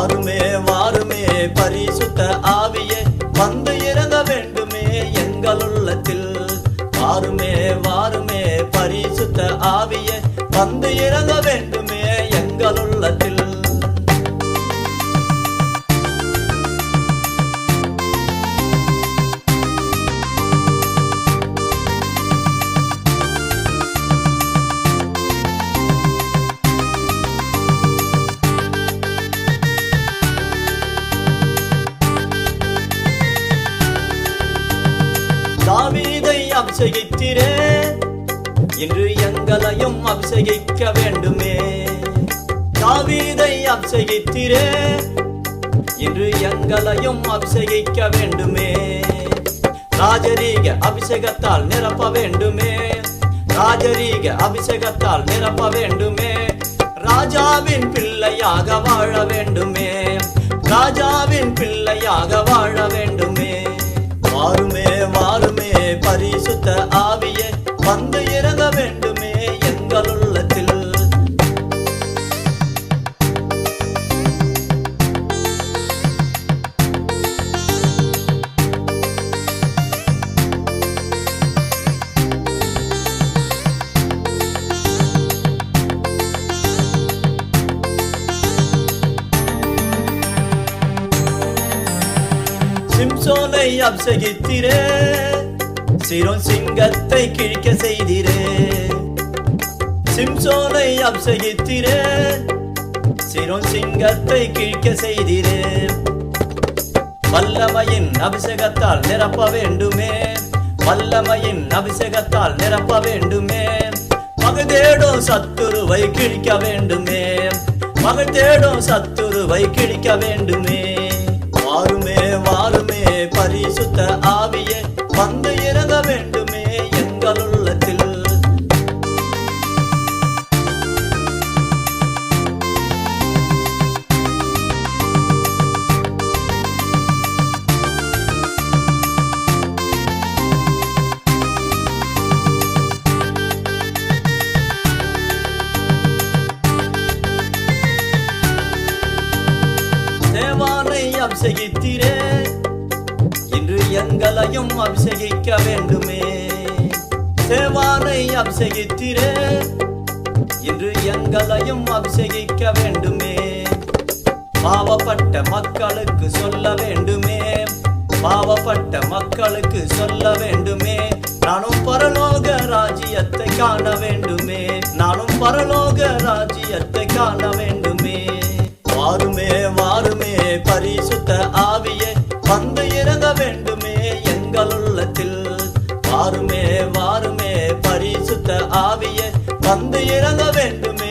வாருமே வாருமே பரிசுத்த ஆவியே வந்து இறங்க வேண்டுமே எங்கள் உள்ளத்தில். வாருமே வாருமே பரிசுத்த ஆவியே வந்து இறங்க வேண்டுமே எங்கள் உள்ளத்தில். தாவீதை அபிஷேகித்தீரே, இன்று எங்களையும் அபிஷேகிக்க வேண்டுமே. தாவீதை அபிஷேகித்தீரே, இன்று எங்களையும் அபிஷேகிக்க வேண்டுமே. ராஜரீக அபிஷேகத்தால் நிரப்ப வேண்டுமே. ராஜரீக அபிஷேகத்தால் நிரப்ப வேண்டுமே. ராஜாவின் பிள்ளையாக வாழ வேண்டுமே. ராஜாவின் பிள்ளையாக வாழ வேண்டுமே. வாருமே வாருமே பரிசுத்த ஆவியே வந்து இறங்க வேண்டுமே எங்கள் உள்ளத்தில். சிம்சோனை அபிஷேகித்தீரே, சீரோன் சிங்கத்தை கிழிக்க செய்தீரே. சிம்சோனை அபிஷேகித்தீரே, சீரோன் சிங்கத்தை கிழிக்க செய்தீரே. வல்லமையின் அபிஷேகத்தால் நிரப்ப வேண்டுமே. வல்லமையின் அபிஷேகத்தால் நிரப்ப வேண்டுமே. மகள் தேடும் சத்துருவை கிழிக்க வேண்டுமே. மகள் தேடும் சத்துருவை கிழிக்க வேண்டுமே. வாருமே வாருமே பரிசுத்த ஆவியே வந்து இறங்க வேண்டுமே எங்கள் உள்ளத்தில். தேவானை அபிஷேகித்தீரே, இன்று எங்களையும் அபிஷேகிக்க வேண்டுமே. தேவானை அபிஷேகித்தீரே, இன்று எங்களையும் அபிஷேகிக்க வேண்டுமே. பாவப்பட்ட மக்களுக்கு சொல்ல வேண்டுமே. பாவப்பட்ட மக்களுக்கு சொல்ல வேண்டுமே. நானும் பரலோக ராஜ்யத்தை காண வேண்டுமே. நானும் பரலோக ராஜ்யத்தை காண வேண்டுமே. வாருமே வாருமே பரிசுத்த ஆவியே வந்து இறங்க வேண்டுமே எங்கள் உள்ளத்தில். வாருமே வாருமே பரிசுத்த ஆவியே வந்து இறங்க வேண்டுமே